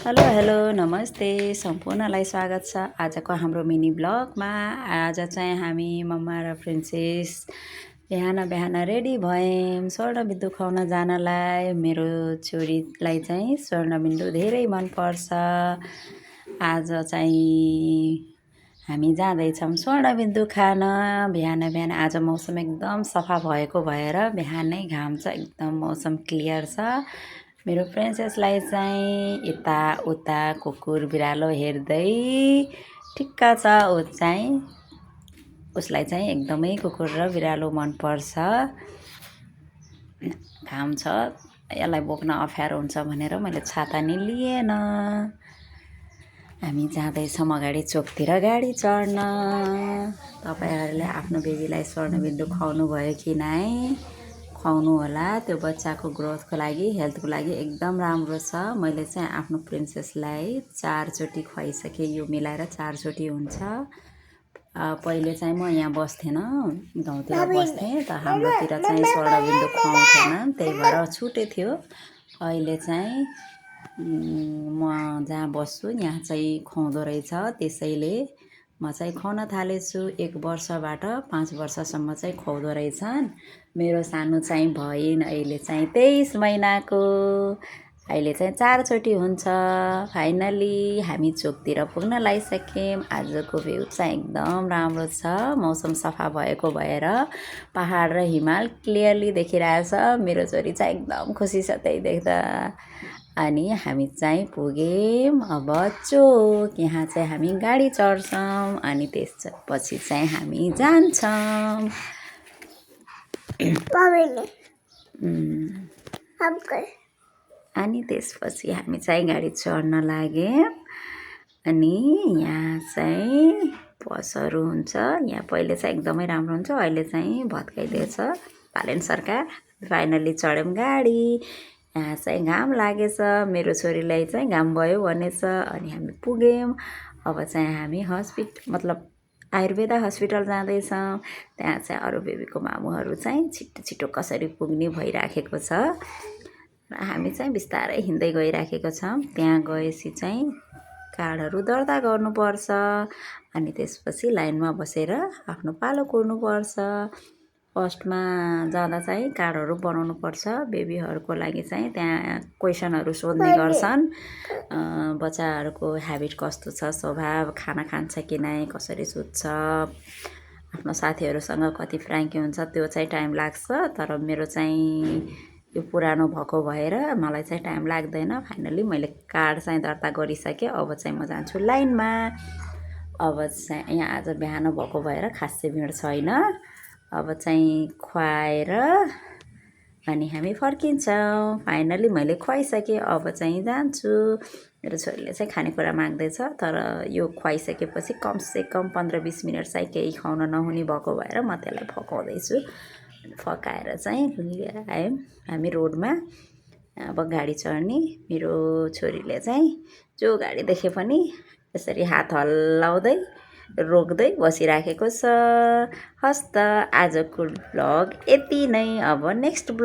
Hello hello नमस्ते सम्पूर्णलाई स्वागत छ आजको हाम्रो मिनी ब्लगमा। आज चाहिँ हामी मम्मा र प्रिन्सेस बिहान बिहान रेडी भयौँ स्वर्णबिन्दु खुवाउन जानलाई। मेरो छोरीलाई चाहिँ स्वर्णबिन्दु धेरै मनपर्छ। आज चाहिँ हामी जाँदैछौँ स्वर्णबिन्दु खान बिहान बिहान। आज मौसम एकदम सफा भएको भएर बिहानै घाम छ, एकदम मौसम क्लियर छ। मेरो प्रिन्सेसलाई चाहिँ यताउता कुकुर बिरालो हेर्दै ठिक्क छ। उसलाई चाहिँ एकदमै कुकुर र बिरालो मनपर्छ। घाम छ, यसलाई बोक्न अप्ठ्यारो हुन्छ भनेर मैले छाता नि लिएन। हामी जाँदैछौँ अगाडि चोकतिर गाडी चढ्न। तपाईँहरूले आफ्नो बेबीलाई स्वर्णबिन्दु खुवाउनु भयो कि नै? खुवाउनु होला, त्यो बच्चाको ग्रोथको लागि, हेल्थको लागि एकदम राम्रो छ। मैले चाहिँ आफ्नो प्रिन्सेसलाई 4 चोटि खुवाइसकेँ, यो मिलाएर 4 चोटि हुन्छ। पहिले चाहिँ म यहाँ बस्थेन, गाउँतिर बस्थेँ त हाम्रोतिर चाहिँ स्वर्णबिन्दु खुवाउँथेन, त्यही भएर छुटे थियो। अहिले चाहिँ म जहाँ बस्छु यहाँ चाहिँ खुवाउँदो रहेछ, त्यसैले म चाहिँ खुवाउन थालेछु। 1 वर्षबाट 5 वर्षसम्म चाहिँ खुवाउँदो रहेछन्। मेरो सानो चाहिँ भइन् अहिले चाहिँ 23 महिनाको। अहिले चाहिँ 4 चोटि हुन्छ। फाइनली हामी चोकतिर पुग्न लागिसक्यौँ। आजको भ्यू चाहिँ एकदम राम्रो छ, मौसम सफा भएको भएर पहाड र हिमाल क्लियरली देखिरहेछ। मेरो छोरी चाहिँ एकदम खुसी छ त्यही देख्दा। अनि हामी चाहिँ पुग्यौँ अब चोक। यहाँ चाहिँ हामी गाडी चढ्छौँ अनि त्यसपछि चाहिँ हामी जान्छौँ। अनि त्यसपछि हामी चाहिँ गाडी चढ्न लाग्यौँ। अनि यहाँ चाहिँ बसहरू हुन्छ। यहाँ पहिले चाहिँ एकदमै राम्रो हुन्छ, अहिले चाहिँ भत्काइदिएछ पालन सरकार। फाइनली चढ्यौँ गाडी। यहाँ चाहिँ घाम लागेछ, मेरो छोरीलाई चाहिँ घाम भयो भनेछ। अनि हामी पुग्यौँ। अब चाहिँ हामी मतलब आयुर्वेदा हस्पिटल जाँदैछौँ। त्यहाँ चाहिँ अरू बेबीको मामुहरू चाहिँ छिटो छिटो कसरी पुग्ने भइराखेको छ र हामी चाहिँ बिस्तारै हिँड्दै गइराखेको छौँ। त्यहाँ गएपछि चाहिँ कार्डहरू दर्ता गर्नुपर्छ अनि त्यसपछि लाइनमा बसेर आफ्नो पालो कुर्नुपर्छ। फर्स्टमा जाँदा चाहिँ कार्डहरू बनाउनुपर्छ। बेबीहरूको लागि चाहिँ त्यहाँ क्वेसनहरू सोध्ने गर्छन्। बच्चाहरूको ह्याबिट कस्तो छ, स्वभाव, खाना खान्छ कि नै, कसरी सुत्छ, आफ्नो साथीहरूसँग कति फ्रेङ्की हुन्छ, त्यो चाहिँ टाइम लाग्छ। तर मेरो चाहिँ यो पुरानो भएको भएर मलाई चाहिँ टाइम लाग्दैन। फाइनली मैले कार्ड चाहिँ दर्ता गरिसकेँ। अब चाहिँ म जान्छु लाइनमा। अब चाहिँ यहाँ आज बिहान भएको भएर खासै भिड छैन। अब चाहिँ खुवाएर अनि हामी फर्किन्छौँ। फाइनली मैले खुवाइसकेँ, अब चाहिँ जान्छु। मेरो छोरीले चाहिँ खानेकुरा माग्दैछ, तर यो खुवाइसकेपछि कमसेकम 15-20 मिनट चाहिँ केही खुवाउन नहुने भएको भएर म त्यसलाई फकाउँदैछु। फकाएर चाहिँ लिएर आयौँ हामी रोडमा। अब गाडी चढ्ने। मेरो छोरीले चाहिँ जो गाडी देखे पनि यसरी हात हल्लाउँदै रोक्दै बसिराखेको छ। हस् त, आजको ब्लग यति नै। अब नेक्स्ट ब्लग